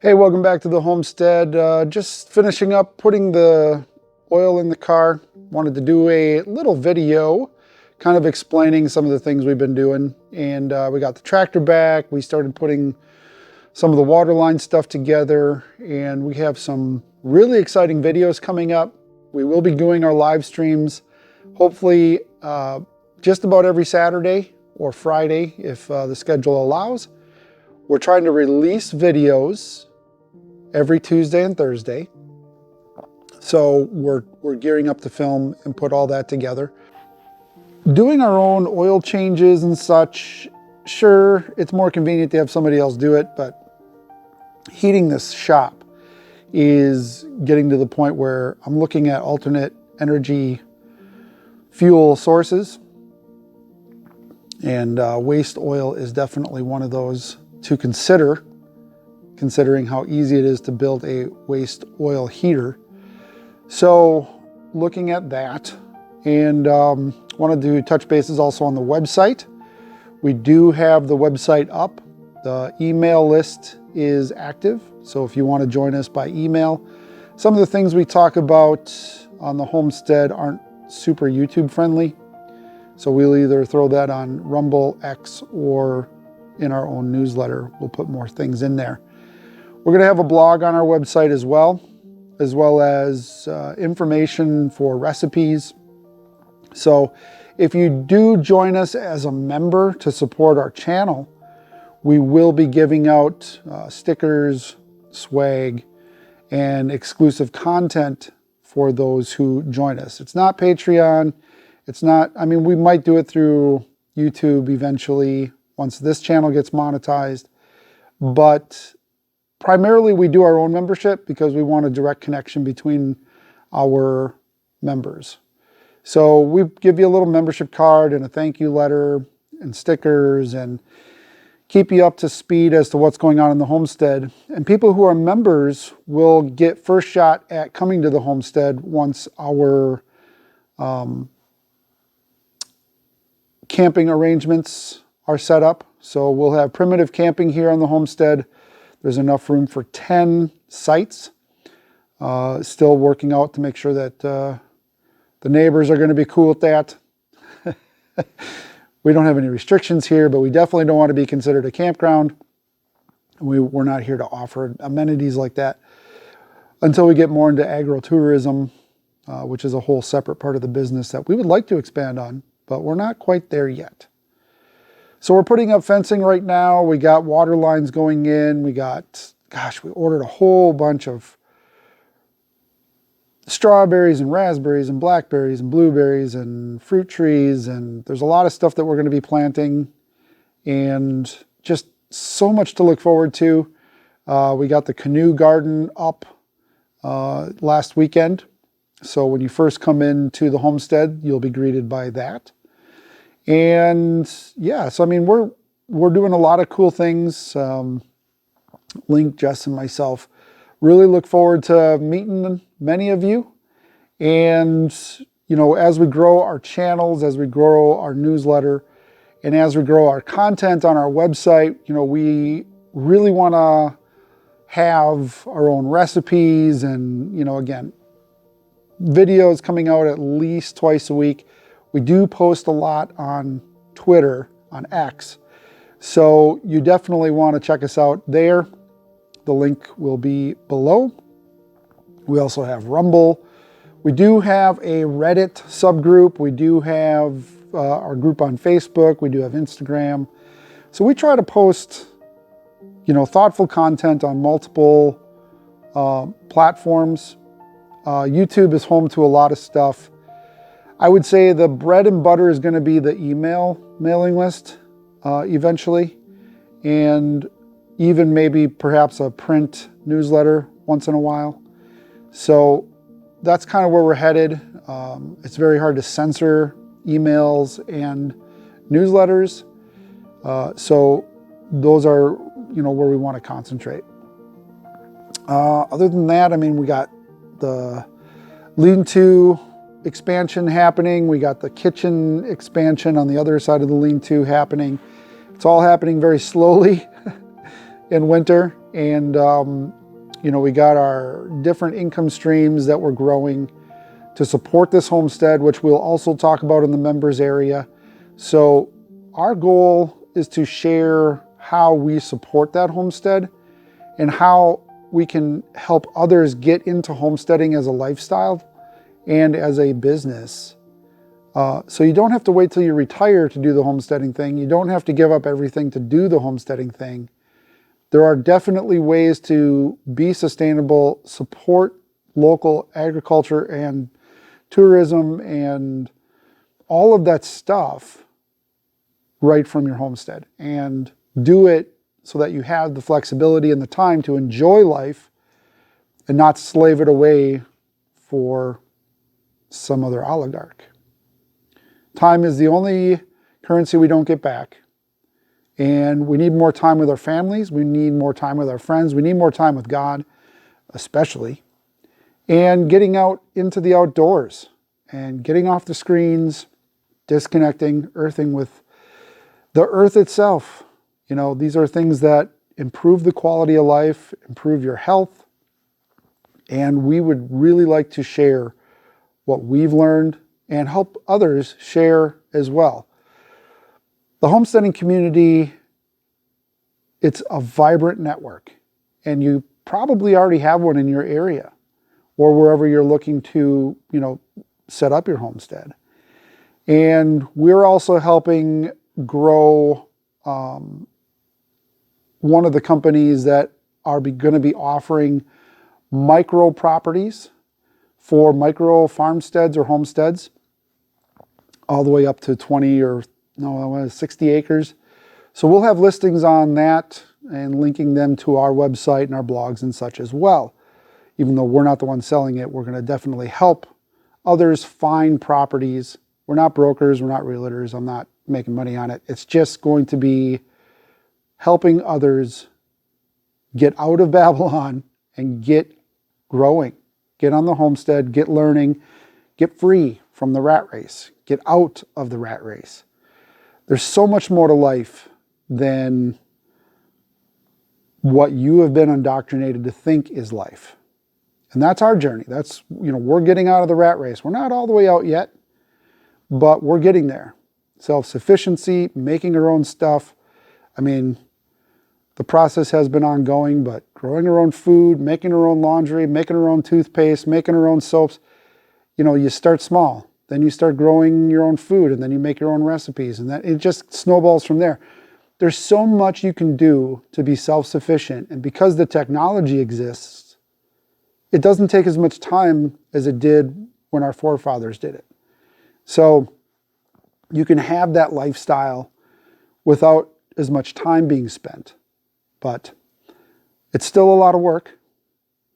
Hey, welcome back to the homestead. Just finishing up putting the oil in the car. Wanted to do a little video kind of explaining some of the things we've been doing. And we got the tractor back. We started putting some of the waterline stuff together. And we have some really exciting videos coming up. We will be doing our live streams, hopefully just about every Saturday or Friday if the schedule allows. We're trying to release videos every Tuesday and Thursday. So we're gearing up to film and put all that together. Doing our own oil changes and such, sure, it's more convenient to have somebody else do it, but heating this shop is getting to the point where I'm looking at alternate energy fuel sources, and waste oil is definitely one of those to consider, considering how easy it is to build a waste oil heater. So looking at that, and wanted to touch bases also on the website. We do have the website up. The email list is active, so if you want to join us by email. Some of the things we talk about on the homestead aren't super YouTube friendly, so we'll either throw that on Rumble, X, or in our own newsletter. We'll put more things in there. We're going to have a blog on our website as well as information for recipes. So if you do join us as a member to support our channel, we will be giving out stickers, swag, and exclusive content for those who join us. It's not Patreon. It's not, I mean, we might do it through YouTube eventually once this channel gets monetized, but primarily we do our own membership because we want a direct connection between our members. So we give you a little membership card and a thank you letter and stickers and keep you up to speed as to what's going on in the homestead. And people who are members will get first shot at coming to the homestead once our camping arrangements are set up. So we'll have primitive camping here on the homestead. There's enough room for 10 sites. Still working out to make sure that the neighbors are going to be cool with that. We don't have any restrictions here, but we definitely don't want to be considered a campground. We're not here to offer amenities like that until we get more into agritourism, which is a whole separate part of the business that we would like to expand on, but we're not quite there yet. So we're putting up fencing right now. We got water lines going in. We got, we ordered a whole bunch of strawberries and raspberries and blackberries and blueberries and fruit trees. And there's a lot of stuff that we're going to be planting and just so much to look forward to. We got the canoe garden up last weekend. So when you first come into the homestead, you'll be greeted by that. And yeah, so I mean, we're doing a lot of cool things. Link, Jess, and myself really look forward to meeting many of you. And, you know, as we grow our channels, as we grow our newsletter, and as we grow our content on our website, you know, we really want to have our own recipes and, you know, again, videos coming out at least twice a week. We do post a lot on Twitter, on X. So you definitely want to check us out there. The link will be below. We also have Rumble. We do have a Reddit subgroup. We do have our group on Facebook. We do have Instagram. So we try to post, you know, thoughtful content on multiple platforms. YouTube is home to a lot of stuff. I would say the bread and butter is going to be the email mailing list eventually, and even maybe perhaps a print newsletter once in a while. So that's kind of where we're headed. It's very hard to censor emails and newsletters. So those are, you know, where we want to concentrate. Other than that, I mean, we got the lean-to expansion happening. We got the kitchen expansion on the other side of the lean-to happening. It's all happening very slowly. in winter, and you know, we got our different income streams that we're growing to support this homestead, which we'll also talk about in the members area. So our goal is to share how we support that homestead and how we can help others get into homesteading as a lifestyle and as a business. So you don't have to wait till you retire to do the homesteading thing. You don't have to give up everything to do the homesteading thing. There are definitely ways to be sustainable, support local agriculture and tourism and all of that stuff right from your homestead, and do it so that you have the flexibility and the time to enjoy life and not slave it away for some other oligarch. Time is the only currency we don't get back. And we need more time with our families. We need more time with our friends. We need more time with God, especially. And getting out into the outdoors and getting off the screens, disconnecting, earthing with the earth itself. You know, these are things that improve the quality of life, improve your health. And we would really like to share what we've learned and help others share as well. The homesteading community, it's a vibrant network, and you probably already have one in your area or wherever you're looking to, you know, set up your homestead. And we're also helping grow one of the companies that are going to be offering micro properties for micro farmsteads or homesteads, all the way up to 20 or 60 acres. So we'll have listings on that and linking them to our website and our blogs and such as well. Even though we're not the ones selling it, we're going to definitely help others find properties. We're not brokers, we're not realtors, I'm not making money on it. It's just going to be helping others get out of Babylon and get growing, get on the homestead, get learning, get free from the rat race, get out of the rat race. There's so much more to life than what you have been indoctrinated to think is life. And that's our journey. That's, you know, we're getting out of the rat race. We're not all the way out yet, but we're getting there. Self-sufficiency, making our own stuff. I mean, the process has been ongoing, but growing our own food, making our own laundry, making our own toothpaste, making our own soaps. You know, you start small. Then you start growing your own food, and then you make your own recipes, and that it just snowballs from there. There's so much you can do to be self-sufficient, and because the technology exists, it doesn't take as much time as it did when our forefathers did it. So you can have that lifestyle without as much time being spent, but it's still a lot of work.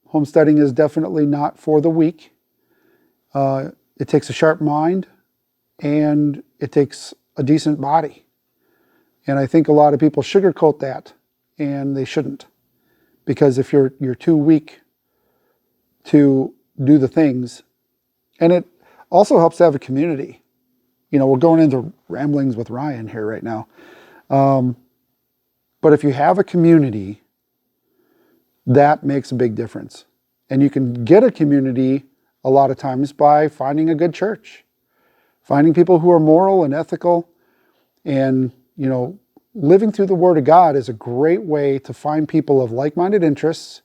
Homesteading is definitely not for the weak. It takes a sharp mind, and it takes a decent body. And I think a lot of people sugarcoat that, and they shouldn't. Because if you're too weak to do the things, and it also helps to have a community. You know, we're going into ramblings with Ryan here right now. But if you have a community, that makes a big difference. And you can get a community a lot of times by finding a good church, finding people who are moral and ethical, and, you know, living through the Word of God is a great way to find people of like-minded interests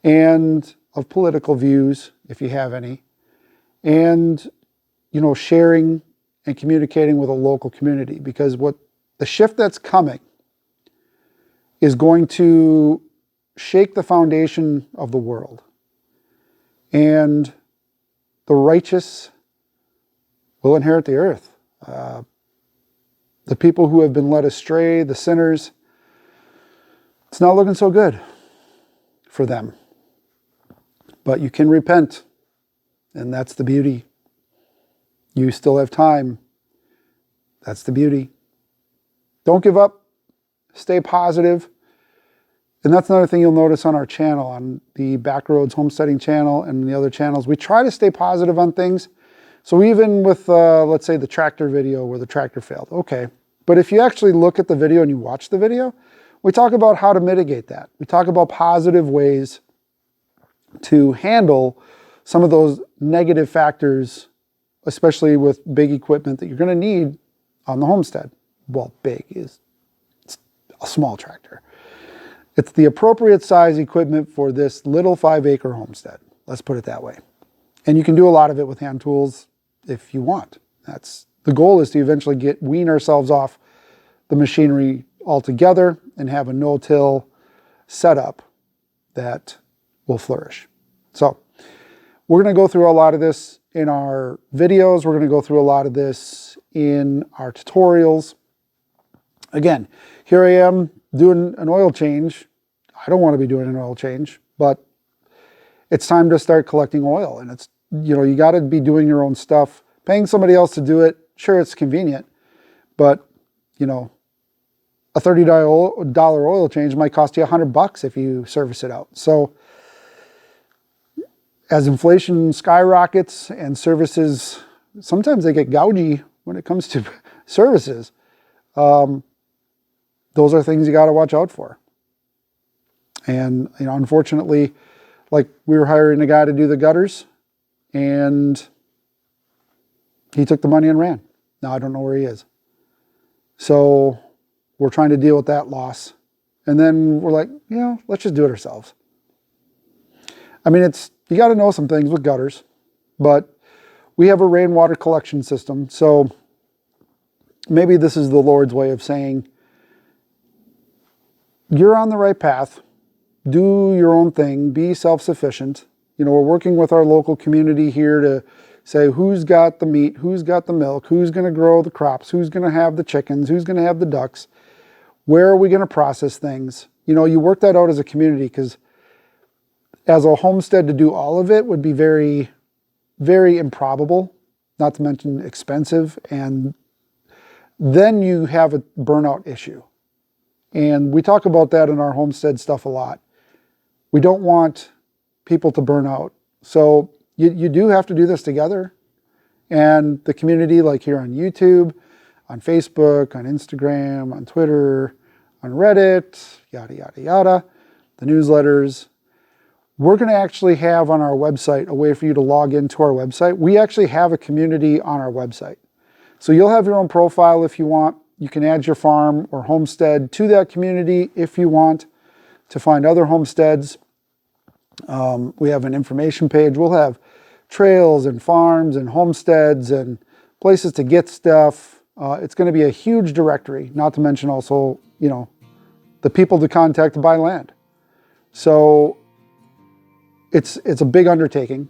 and of political views, if you have any, and, you know, sharing and communicating with a local community, because what the shift that's coming is going to shake the foundation of the world. And the righteous will inherit the earth. The people who have been led astray, the sinners, it's not looking so good for them. But you can repent, and that's the beauty. You still have time. That's the beauty. Don't give up. Stay positive. And that's another thing you'll notice on our channel, on the Backroads Homesteading channel and the other channels. We try to stay positive on things. So even with, let's say, the tractor video where the tractor failed. Okay. But if you actually look at the video and you watch the video, we talk about how to mitigate that. We talk about positive ways to handle some of those negative factors, especially with big equipment that you're going to need on the homestead. Well, big is a small tractor. It's the appropriate size equipment for this little 5-acre homestead. Let's put it that way. And you can do a lot of it with hand tools if you want. That's the goal, is to eventually wean ourselves off the machinery altogether and have a no-till setup that will flourish. So we're going to go through a lot of this in our videos. We're going to go through a lot of this in our tutorials. Again, here I am doing an oil change. I don't want to be doing an oil change, but it's time to start collecting oil. And it's, you got to be doing your own stuff. Paying somebody else to do it, sure, it's convenient, but a $30 oil change might cost you $100 if you service it out. So as inflation skyrockets and services, sometimes they get gougy when it comes to services. Those are things you got to watch out for. And, unfortunately, like, we were hiring a guy to do the gutters, and he took the money and ran. Now I don't know where he is. So we're trying to deal with that loss. And then we're like, let's just do it ourselves. I mean, you got to know some things with gutters, but we have a rainwater collection system. So maybe this is the Lord's way of saying, you're on the right path. Do your own thing. Be self-sufficient. We're working with our local community here to say who's got the meat, who's got the milk, who's going to grow the crops, who's going to have the chickens, who's going to have the ducks, where are we going to process things. You work that out as a community, because as a homestead to do all of it would be very, very improbable, not to mention expensive, and then you have a burnout issue. And we talk about that in our homestead stuff a lot. We don't want people to burn out. So you do have to do this together. And the community, like here on YouTube, on Facebook, on Instagram, on Twitter, on Reddit, yada, yada, yada, the newsletters, we're going to actually have on our website a way for you to log into our website. We actually have a community on our website. So you'll have your own profile if you want. You can add your farm or homestead to that community if you want to find other homesteads. We have an information page. We'll have trails and farms and homesteads and places to get stuff. It's going to be a huge directory, not to mention also, the people to contact to buy land. So it's a big undertaking.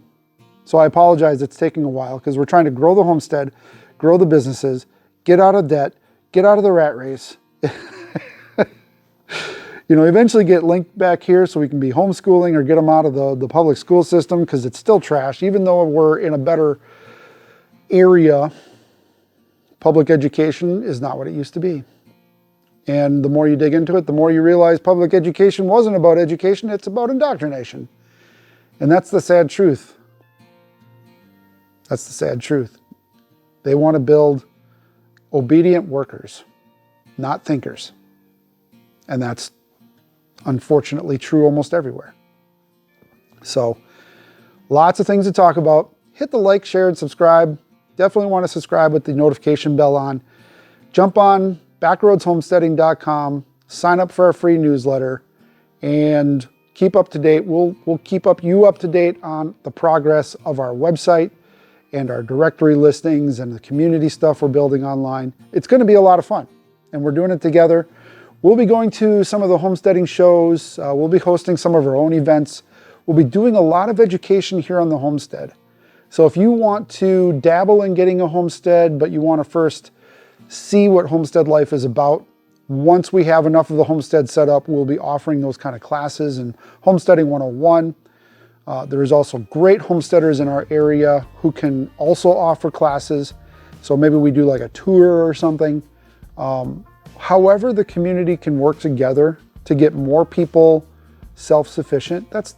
So I apologize it's taking a while, because we're trying to grow the homestead, grow the businesses, get out of debt, get out of the rat race, eventually get linked back here so we can be homeschooling or get them out of the public school system, because it's still trash. Even though we're in a better area, public education is not what it used to be. And the more you dig into it, the more you realize public education wasn't about education, it's about indoctrination. And that's the sad truth. That's the sad truth. They want to build obedient workers, not thinkers. And that's unfortunately true almost everywhere. So lots of things to talk about. Hit the like, share, and subscribe. Definitely want to subscribe with the notification bell on. Jump on backroadshomesteading.com, sign up for our free newsletter, and keep up to date. We'll keep you up to date on the progress of our website and our directory listings and the community stuff we're building online. It's going to be a lot of fun, and we're doing it together. We'll be going to some of the homesteading shows. We'll be hosting some of our own events. We'll be doing a lot of education here on the homestead. So if you want to dabble in getting a homestead, but you want to first see what homestead life is about, once we have enough of the homestead set up, we'll be offering those kind of classes in Homesteading 101. There is also great homesteaders in our area who can also offer classes. So maybe we do like a tour or something. However the community can work together to get more people self-sufficient, that's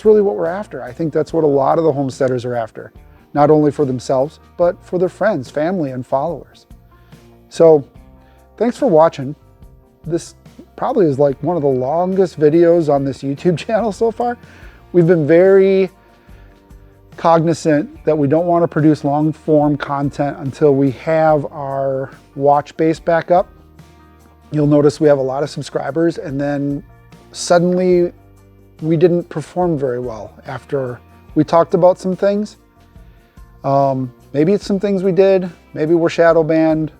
really what we're after. I think that's what a lot of the homesteaders are after, not only for themselves, but for their friends, family, and followers. So thanks for watching. This probably is like one of the longest videos on this YouTube channel so far. We've been very cognizant that we don't want to produce long form content until we have our watch base back up. You'll notice we have a lot of subscribers, and then suddenly we didn't perform very well after we talked about some things. Maybe it's some things we did, maybe we're shadow banned,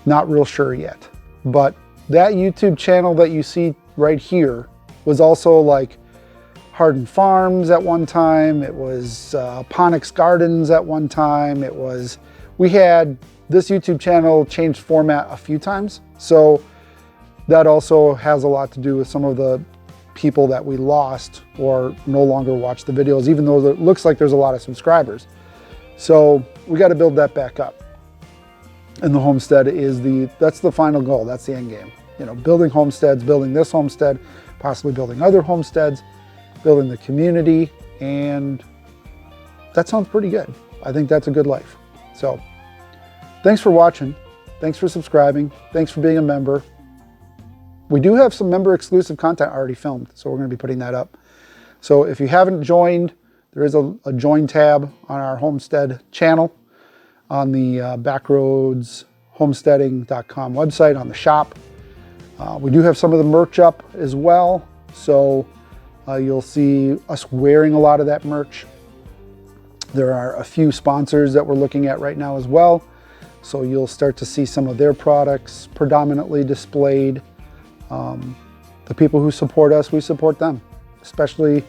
not real sure yet. But that YouTube channel that you see right here was also like Harden Farms at one time. It was Ponics Gardens at one time. We had this YouTube channel changed format a few times. So that also has a lot to do with some of the people that we lost or no longer watch the videos, even though it looks like there's a lot of subscribers. So we got to build that back up. And the homestead is that's the final goal. That's the end game. You know, building homesteads, building this homestead, possibly building other homesteads, building the community, and that sounds pretty good. I think that's a good life. So thanks for watching. Thanks for subscribing. Thanks for being a member. We do have some member exclusive content already filmed, so we're going to be putting that up. So if you haven't joined, there is a join tab on our homestead channel on the backroadshomesteading.com website on the shop. We do have some of the merch up as well, so you'll see us wearing a lot of that merch. There are a few sponsors that we're looking at right now as well, so you'll start to see some of their products predominantly displayed. The people who support us, we support them, especially,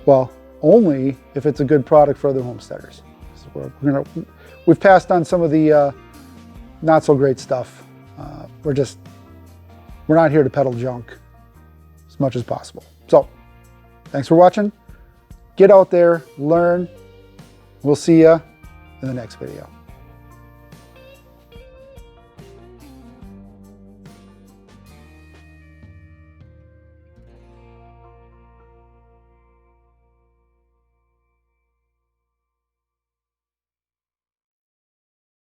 well, only if it's a good product for other homesteaders. So we've passed on some of the not so great stuff. We're not here to peddle junk as much as possible. So thanks for watching. Get out there, learn. We'll see you in the next video.